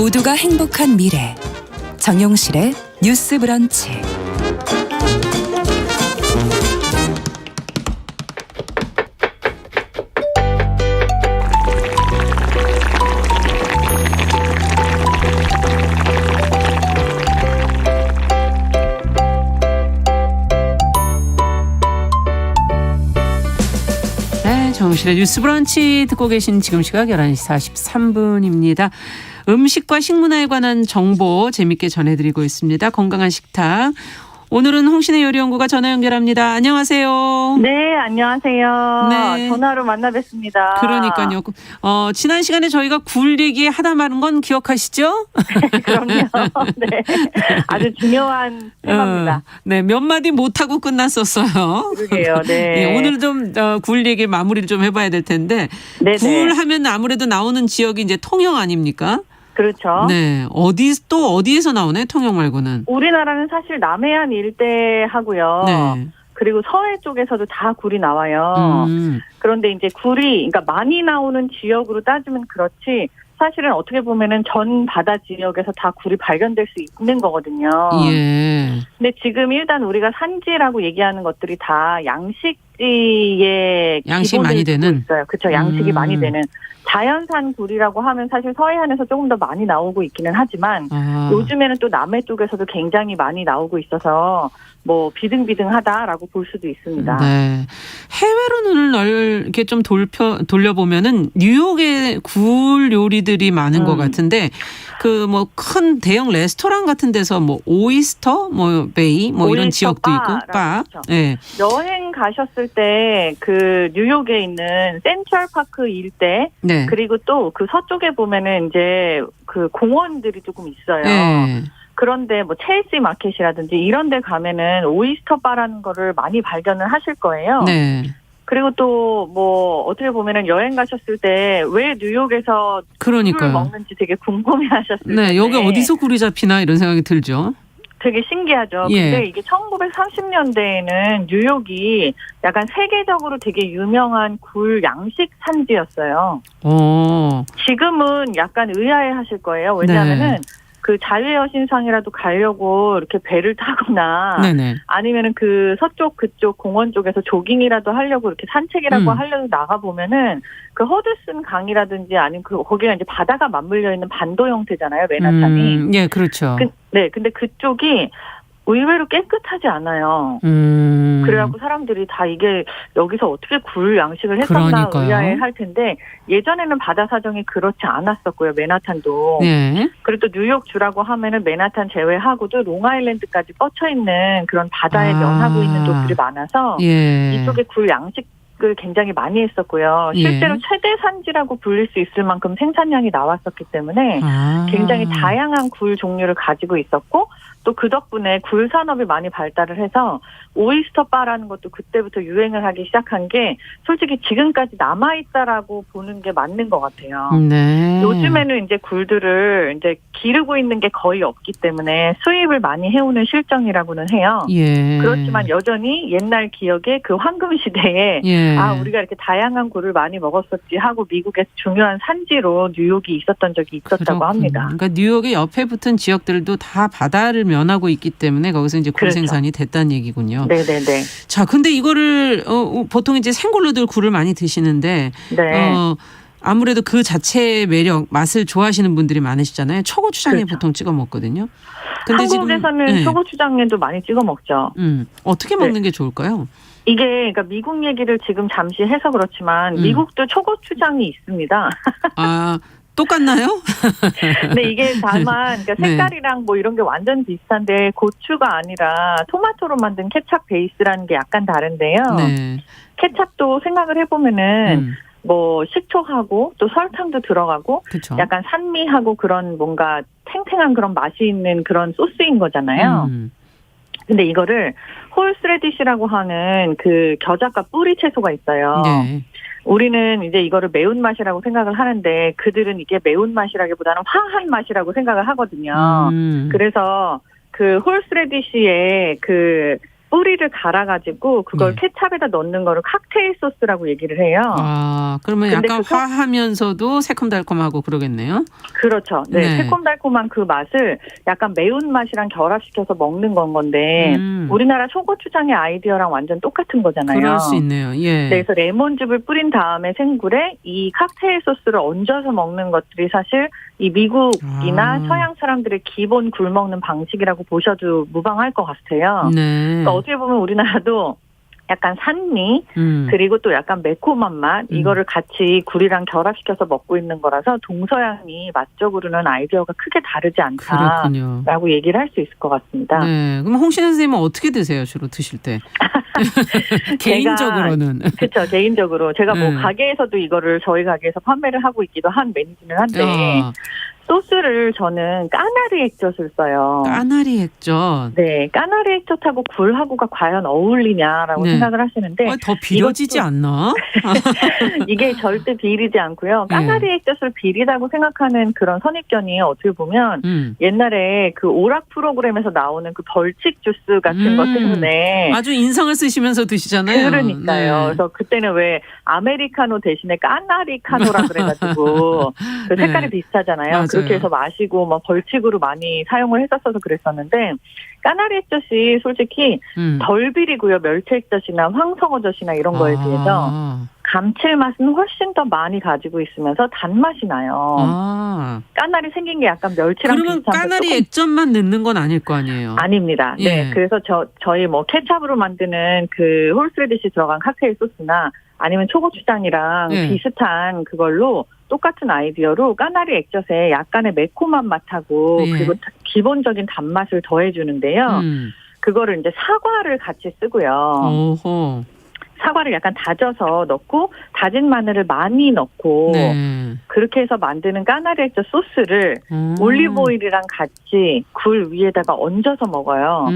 모두가 행복한 미래 정용실의 뉴스 브런치. 정용실의 뉴스 브런치 듣고 계신 지금 시각 11시 43분입니다. 음식과 식문화에 관한 정보 재밌게 전해드리고 있습니다. 건강한 식탁. 오늘은 홍신의 요리연구가 전화 연결합니다. 안녕하세요. 네, 안녕하세요. 네. 전화로 만나 뵙습니다. 그러니까요. 지난 시간에 저희가 굴 얘기 하다 마는 건 기억하시죠? 그럼요. 네, 아주 중요한 테마입니다. 네, 몇 마디 못하고 끝났었어요. 그러게요. 네. 네, 오늘 좀 굴 얘기 마무리를 좀 해봐야 될 텐데 네네. 굴 하면 아무래도 나오는 지역이 이제 통영 아닙니까? 그렇죠. 네, 어디에서 나오나요? 통영 말고는? 우리나라는 사실 남해안 일대 하고요. 네. 그리고 서해 쪽에서도 다 굴이 나와요. 그런데 이제 굴이 그러니까 많이 나오는 지역으로 따지면 그렇지 사실은 어떻게 보면은 전 바다 지역에서 다 굴이 발견될 수 있는 거거든요. 예. 근데 지금 일단 우리가 산지라고 얘기하는 것들이 다 양식지에 양식이 기본을 많이 두고 되는? 있어요. 그렇죠. 양식이 많이 되는 자연산 굴이라고 하면 사실 서해안에서 조금 더 많이 나오고 있기는 하지만 요즘에는 또 남해 쪽에서도 굉장히 많이 나오고 있어서 뭐 비등비등하다라고 볼 수도 있습니다. 네. 해외로 눈을 이렇게 좀 돌려보면은 뉴욕에 굴 요리들이 많은 것 같은데 그 뭐 큰 대형 레스토랑 같은 데서 뭐 오이스터 뭐 베이 뭐 이런 지역도 있고 바. 그렇죠. 네. 여행 가셨을 때 그 뉴욕에 있는 센트럴파크 일대 네. 그리고 또 그 서쪽에 보면은 이제 그 공원들이 조금 있어요. 네. 그런데 뭐 첼시 마켓이라든지 이런 데 가면은 오이스터 바라는 거를 많이 발견을 하실 거예요. 네. 그리고 또 뭐 어떻게 보면은 여행 가셨을 때 왜 뉴욕에서 굴을 그러니까요. 먹는지 되게 궁금해 하셨을 텐데. 네, 여기 어디서 굴이 잡히나 이런 생각이 들죠. 되게 신기하죠. 예. 근데 이게 1930년대에는 뉴욕이 약간 세계적으로 되게 유명한 굴 양식 산지였어요. 지금은 약간 의아해 하실 거예요. 왜냐하면은 네. 그 자유의 여신상이라도 가려고 이렇게 배를 타거나 네네. 아니면은 그 서쪽 그쪽 공원 쪽에서 조깅이라도 하려고 이렇게 산책이라고 하려고 나가 보면은 그 허드슨 강이라든지 아니면 거기가 이제 바다가 맞물려 있는 반도 형태잖아요, 맨하탄이. 예, 그렇죠. 네, 근데 그쪽이 의외로 깨끗하지 않아요. 그래갖고 사람들이 다 이게 여기서 어떻게 굴 양식을 했었나 그러니까요. 의아해 할 텐데 예전에는 바다 사정이 그렇지 않았었고요. 맨하탄도. 네. 그리고 또 뉴욕 주라고 하면은 맨하탄 제외하고도 롱아일랜드까지 뻗쳐 있는 그런 바다에 면하고 있는 도시들이 많아서 예. 이쪽에 굴 양식을 굉장히 많이 했었고요. 실제로 최대 산지라고 불릴 수 있을 만큼 생산량이 나왔었기 때문에 굉장히 다양한 굴 종류를 가지고 있었고 또 그 덕분에 굴 산업이 많이 발달을 해서 오이스터 바라는 것도 그때부터 유행을 하기 시작한 게 솔직히 지금까지 남아있다라고 보는 게 맞는 것 같아요. 네. 요즘에는 이제 굴들을 이제 기르고 있는 게 거의 없기 때문에 수입을 많이 해오는 실정이라고는 해요. 예. 그렇지만 여전히 옛날 기억에 그 황금 시대에 예. 우리가 이렇게 다양한 굴을 많이 먹었었지 하고 미국의 중요한 산지로 뉴욕이 있었던 적이 있었다고 그렇군요. 합니다. 그러니까 뉴욕의 옆에 붙은 지역들도 다 바다를 면하고 있기 때문에 거기서 이제 굴 그렇죠. 생산이 됐다는 얘기군요. 네네네. 자, 근데 이거를 보통 이제 생굴로들 굴을 많이 드시는데 네. 아무래도 그 자체의 매력, 맛을 좋아하시는 분들이 많으시잖아요. 초고추장에 그렇죠. 보통 찍어 먹거든요. 근데 한국에서는 지금 초고추장에도 많이 찍어 먹죠. 어떻게 먹는 게 좋을까요? 이게 그러니까 미국 얘기를 지금 잠시 해서 그렇지만 미국도 초고추장이 있습니다. 똑같나요? 근데 이게 다만 그러니까 네. 색깔이랑 뭐 이런 게 완전 비슷한데 고추가 아니라 토마토로 만든 케찹 베이스라는 게 약간 다른데요. 네. 케찹도 생각을 해보면은 뭐 식초하고 또 설탕도 들어가고 그렇죠. 약간 산미하고 그런 뭔가 탱탱한 그런 맛이 있는 그런 소스인 거잖아요. 근데 이거를 홀스레디시라고 하는 그 겨자과 뿌리 채소가 있어요. 네. 우리는 이제 이거를 매운맛이라고 생각을 하는데 그들은 이게 매운맛이라기보다는 화한 맛이라고 생각을 하거든요. 그래서 그 홀스레디시에 그 뿌리를 갈아가지고 그걸 케찹에다 넣는 거를 칵테일 소스라고 얘기를 해요. 아, 그러면 약간 화하면서도 새콤달콤하고 그러겠네요. 그렇죠. 네, 새콤달콤한 그 맛을 약간 매운맛이랑 결합시켜서 먹는 건데 우리나라 초고추장의 아이디어랑 완전 똑같은 거잖아요. 그럴 수 있네요. 예. 네, 그래서 레몬즙을 뿌린 다음에 생굴에 이 칵테일 소스를 얹어서 먹는 것들이 사실 이 미국이나 서양 사람들의 기본 굴 먹는 방식이라고 보셔도 무방할 것 같아요. 네. 그러니까 어떻게 보면 우리나라도 약간 산미 그리고 또 약간 매콤한 맛 이거를 같이 굴이랑 결합시켜서 먹고 있는 거라서 동서양이 맛적으로는 아이디어가 크게 다르지 않다라고 그렇군요. 얘기를 할 수 있을 것 같습니다. 네, 그럼 홍신혜 선생님은 어떻게 드세요? 주로 드실 때? 개인적으로는. 그렇죠. 개인적으로 제가 뭐 가게에서도 이거를 저희 가게에서 판매를 하고 있기도 한 메뉴는 한데 소스를 저는 까나리 액젓을 써요. 까나리 액젓. 네, 까나리 액젓하고 굴하고가 과연 어울리냐라고 생각을 하시는데 더 비려지지 않나? 이게 절대 비리지 않고요. 까나리 액젓을 비리다고 생각하는 그런 선입견이 어떻게 보면 옛날에 그 오락 프로그램에서 나오는 그 벌칙 주스 같은 것 때문에 아주 인상을 쓰시면서 드시잖아요. 그러니까요. 네. 그래서 그때는 왜 아메리카노 대신에 까나리카노라 그래가지고 그 색깔이 비슷하잖아요. 맞아요. 그렇게 해서 마시고 뭐 벌칙으로 많이 사용을 했었어서 그랬었는데 까나리 액젓이 솔직히 덜 비리고요. 멸치 액젓이나 황성어젓이나 이런 거에 비해서 감칠맛은 훨씬 더 많이 가지고 있으면서 단맛이 나요. 까나리 생긴 게 약간 멸치랑 비슷한. 그러면 까나리 액젓만 넣는 건 아닐 거 아니에요? 아닙니다. 네, 그래서 저희 뭐 케찹으로 만드는 그 홀스레디시 들어간 칵테일 소스나 아니면 초고추장이랑 비슷한 그걸로 똑같은 아이디어로 까나리 액젓에 약간의 매콤한 맛하고 그리고 기본적인 단맛을 더해주는데요. 그거를 이제 사과를 같이 쓰고요. 오호. 사과를 약간 다져서 넣고 다진 마늘을 많이 넣고 그렇게 해서 만드는 까나리 액젓 소스를 올리브오일이랑 같이 굴 위에다가 얹어서 먹어요.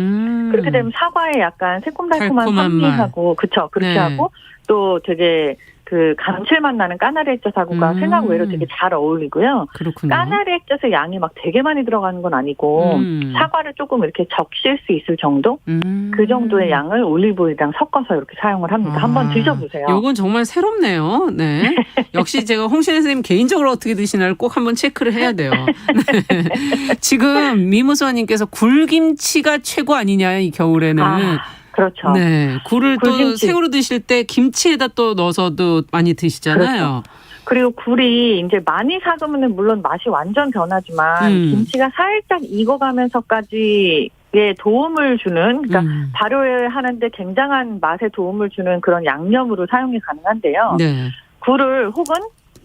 그렇게 되면 사과에 약간 새콤달콤한 산미하고 그쵸 그렇게 하고 또 되게 그 감칠맛 나는 까나리 액젓하고가 생각 외로 되게 잘 어울리고요. 그렇군요. 까나리 액젓의 양이 막 되게 많이 들어가는 건 아니고 사과를 조금 이렇게 적실 수 있을 정도? 그 정도의 양을 올리브오일이랑 섞어서 이렇게 사용을 합니다. 한번 드셔보세요. 이건 정말 새롭네요. 네. 역시 제가 홍신혜 선생님 개인적으로 어떻게 드시나를 꼭 한번 체크를 해야 돼요. 네. 지금 미무서님께서 굴김치가 최고 아니냐 이 겨울에는. 그렇죠. 네, 굴을 또 생으로 드실 때 김치에다 또 넣어서도 많이 드시잖아요. 그렇죠. 그리고 굴이 이제 많이 사두면 물론 맛이 완전 변하지만 김치가 살짝 익어가면서까지의 도움을 주는 그러니까 발효하는데 굉장한 맛에 도움을 주는 그런 양념으로 사용이 가능한데요. 굴을 혹은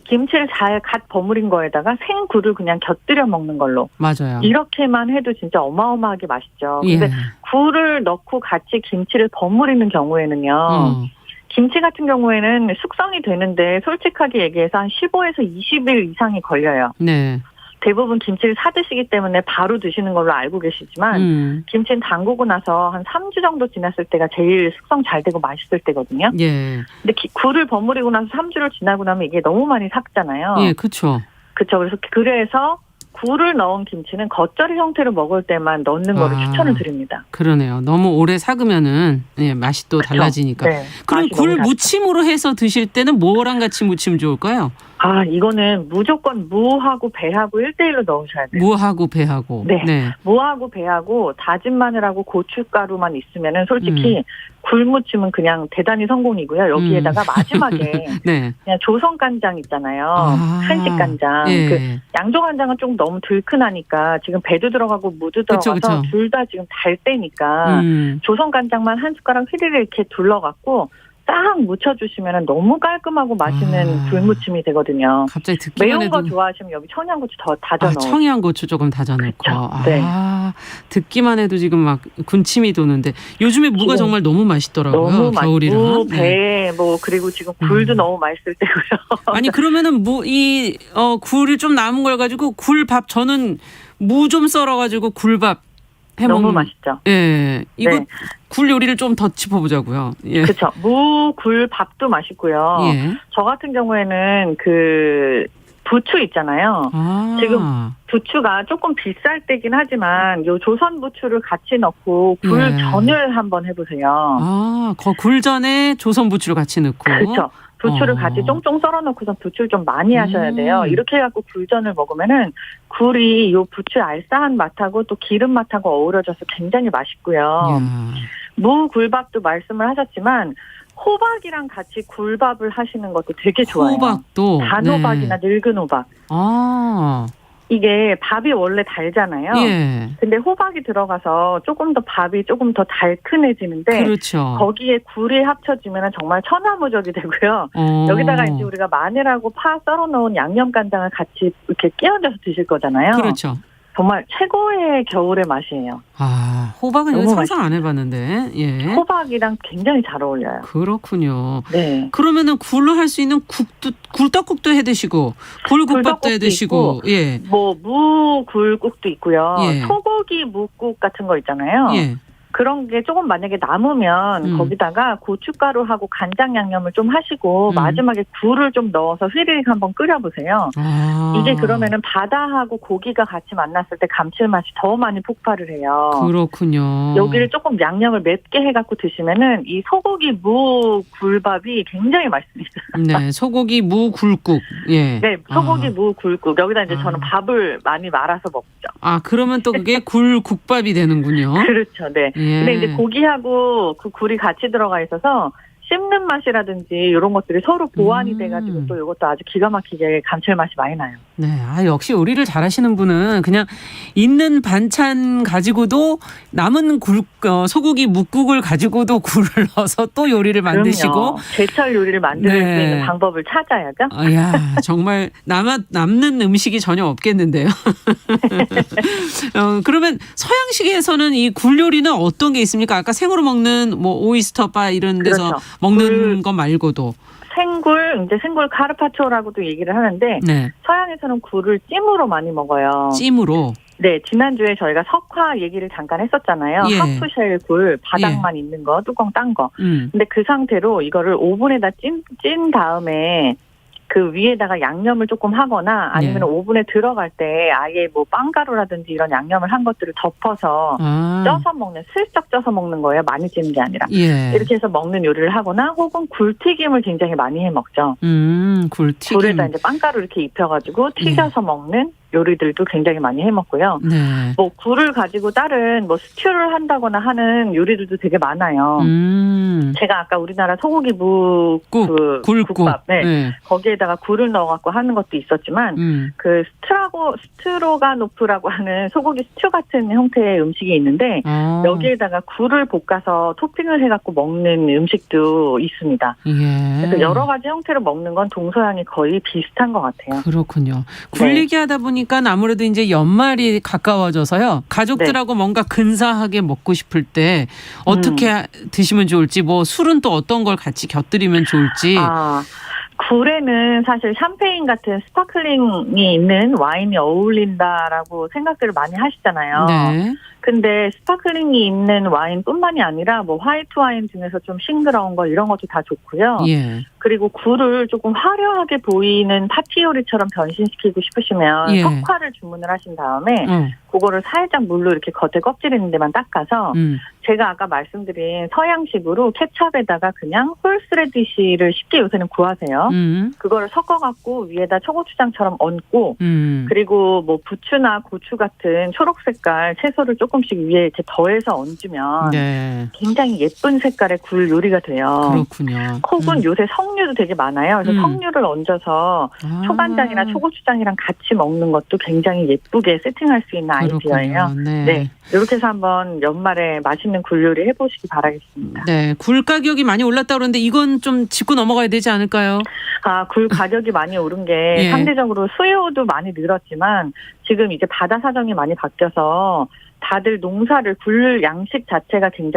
김치를 잘 갓 버무린 거에다가 생굴을 그냥 곁들여 먹는 걸로. 맞아요. 이렇게만 해도 진짜 어마어마하게 맛있죠. 근데 굴을 넣고 같이 김치를 버무리는 경우에는요. 김치 같은 경우에는 숙성이 되는데 솔직하게 얘기해서 한 15에서 20일 이상이 걸려요. 네. 대부분 김치를 사드시기 때문에 바로 드시는 걸로 알고 계시지만 김치는 담그고 나서 한 3주 정도 지났을 때가 제일 숙성 잘 되고 맛있을 때거든요. 근데 굴을 버무리고 나서 3주를 지나고 나면 이게 너무 많이 삭잖아요. 그렇죠. 그렇죠. 그래서 굴을 넣은 김치는 겉절이 형태로 먹을 때만 넣는 거를 추천을 드립니다. 그러네요. 너무 오래 삭으면은 맛이 또 달라지니까. 그럼 굴 무침으로 해서 드실 때는 뭐랑 같이 무치면 좋을까요? 이거는 무조건 무하고 배하고 1:1로 넣으셔야 돼요. 무하고 배하고. 네. 무하고 배하고 다진 마늘하고 고춧가루만 있으면은 솔직히 굴무침은 그냥 대단히 성공이고요. 여기에다가 마지막에 그냥 조선간장 있잖아요. 한식간장. 그 양조간장은 좀 너무 들큰하니까 지금 배도 들어가고 무도 들어가서 둘 다 지금 달 때니까 조선간장만 한 숟가락 휘리를 이렇게 둘러갖고 딱 묻혀주시면 너무 깔끔하고 맛있는 굴무침이 되거든요. 갑자기 듣기만 매운 해도. 거 좋아하시면 여기 청양고추 더 다져 넣어요. 청양고추 조금 다져 넣고. 네. 듣기만 해도 지금 막 군침이 도는데 요즘에 무가 정말 너무 맛있더라고요. 너무 겨울이라. 무, 배, 뭐 그리고 지금 굴도 너무 맛있을 때고요. 아니 그러면은 굴이 좀 남은 걸 가지고 굴밥 저는 무 좀 썰어가지고 굴밥 너무 맛있죠. 이거 굴 요리를 좀 더 짚어보자고요. 그렇죠. 무, 굴, 밥도 맛있고요. 저 같은 경우에는 부추 있잖아요. 지금 부추가 조금 비쌀 때긴 하지만 요 조선 부추를 같이 넣고 굴 전을 한번 해보세요. 굴 전에 조선 부추를 같이 넣고. 그렇죠. 부추를 같이 쫑쫑 썰어 놓고선 부추를 좀 많이 하셔야 돼요. 이렇게 해갖고 굴전을 먹으면은 굴이 요 부추의 알싸한 맛하고 또 기름 맛하고 어우러져서 굉장히 맛있고요. 무굴밥도 말씀을 하셨지만 호박이랑 같이 굴밥을 하시는 것도 되게 좋아요. 호박도? 단호박이나 늙은 호박. 이게 밥이 원래 달잖아요. 예. 근데 호박이 들어가서 조금 더 밥이 조금 더 달큰해지는데 그렇죠. 거기에 굴이 합쳐지면 정말 천하무적이 되고요. 여기다가 이제 우리가 마늘하고 파 썰어 놓은 양념간장을 같이 이렇게 끼얹어서 드실 거잖아요. 그렇죠. 정말 최고의 겨울의 맛이에요. 호박은 이거 상상 안 해봤는데. 예. 호박이랑 굉장히 잘 어울려요. 그렇군요. 네. 그러면은 굴로 할 수 있는 국도, 굴떡국도 해 드시고, 굴국밥도 해 드시고, 예. 뭐 무굴국도 있고요. 예. 소고기 묵국 같은 거 있잖아요. 예. 그런 게 조금 만약에 남으면 거기다가 고춧가루하고 간장 양념을 좀 하시고 마지막에 굴을 좀 넣어서 휘리릭 한번 끓여보세요. 이게 그러면은 바다하고 고기가 같이 만났을 때 감칠맛이 더 많이 폭발을 해요. 그렇군요. 여기를 조금 양념을 맵게 해갖고 드시면은 이 소고기 무 굴밥이 굉장히 맛있습니다. 네, 소고기 무 굴국. 예. 네, 소고기 무 굴국. 여기다 이제 저는 밥을 많이 말아서 먹죠. 그러면 또 그게 굴국밥이 되는군요. 그렇죠, 네. 예. 근데 이제 고기하고 그 굴이 같이 들어가 있어서 씹는 맛이라든지 이런 것들이 서로 보완이 돼가지고 또 이것도 아주 기가 막히게 감칠맛이 많이 나요. 네, 역시 요리를 잘하시는 분은 그냥 있는 반찬 가지고도 남은 소고기 묵국을 가지고도 굴을 넣어서 또 요리를 만드시고. 그럼요. 제철 요리를 만들 수 있는 방법을 찾아야죠. 정말 남는 음식이 전혀 없겠는데요. 그러면 서양식에서는 이 굴 요리는 어떤 게 있습니까? 아까 생으로 먹는 뭐 오이스터 바 이런 데서 그렇죠. 먹는 거 말고도. 생굴 카르파초라고도 얘기를 하는데 서양에서는 굴을 찜으로 많이 먹어요. 찜으로? 네, 지난주에 저희가 석화 얘기를 잠깐 했었잖아요. 하프쉘 굴, 바닥만 있는 거, 뚜껑 딴 거. 근데 그 상태로 이거를 오븐에다 찐 다음에 그 위에다가 양념을 조금 하거나 아니면 오븐에 들어갈 때 아예 뭐 빵가루라든지 이런 양념을 한 것들을 덮어서 쪄서 슬쩍 쪄서 먹는 거예요. 많이 찌는 게 아니라. 이렇게 해서 먹는 요리를 하거나 혹은 굴튀김을 굉장히 많이 해 먹죠. 굴튀김. 굴에다 이제 빵가루 이렇게 입혀가지고 튀겨서 먹는 요리들도 굉장히 많이 해 먹고요. 뭐 굴을 가지고 다른 뭐 스튜를 한다거나 하는 요리들도 되게 많아요. 제가 아까 우리나라 소고기 굴국밥 거기에다가 굴을 넣어갖고 하는 것도 있었지만 그 스트로가노프라고 하는 소고기 스튜 같은 형태의 음식이 있는데 여기에다가 굴을 볶아서 토핑을 해갖고 먹는 음식도 있습니다. 그래서 여러 가지 형태로 먹는 건 동서양이 거의 비슷한 것 같아요. 그렇군요. 굴 얘기하다 보니까 아무래도 이제 연말이 가까워져서요. 가족들하고 뭔가 근사하게 먹고 싶을 때 어떻게 드시면 좋을지, 뭐 술은 또 어떤 걸 같이 곁들이면 좋을지. 굴에는 사실 샴페인 같은 스파클링이 있는 와인이 어울린다라고 생각들을 많이 하시잖아요. 근데 스파클링이 있는 와인뿐만이 아니라 뭐 화이트 와인 중에서 좀 싱그러운 거 이런 것도 다 좋고요. 그리고 굴을 조금 화려하게 보이는 파티 요리처럼 변신시키고 싶으시면 석화를 주문을 하신 다음에 그거를 살짝 물로 이렇게 겉에 껍질 있는 데만 닦아서 제가 아까 말씀드린 서양식으로 케찹에다가 그냥 홀스레디시를 쉽게 요새는 구하세요. 그거를 섞어갖고 위에다 초고추장처럼 얹고 그리고 뭐 부추나 고추 같은 초록색깔 채소를 조금씩 위에 이렇게 더해서 얹으면 굉장히 예쁜 색깔의 굴 요리가 돼요. 그렇군요. 혹은 요새 석류도 되게 많아요. 그래서 석류를 얹어서 초간장이나 초고추장이랑 같이 먹는 것도 굉장히 예쁘게 세팅할 수 있는 아이디어예요. 이렇게 해서 한번 연말에 맛있는 굴 요리 해보시기 바라겠습니다. 굴 가격이 많이 올랐다 그러는데 이건 좀 짚고 넘어가야 되지 않을까요? 굴 가격이 많이 오른 게 상대적으로 수요도 많이 늘었지만 지금 이제 바다 사정이 많이 바뀌어서 다들 농사를 굴 양식 자체가 굉장히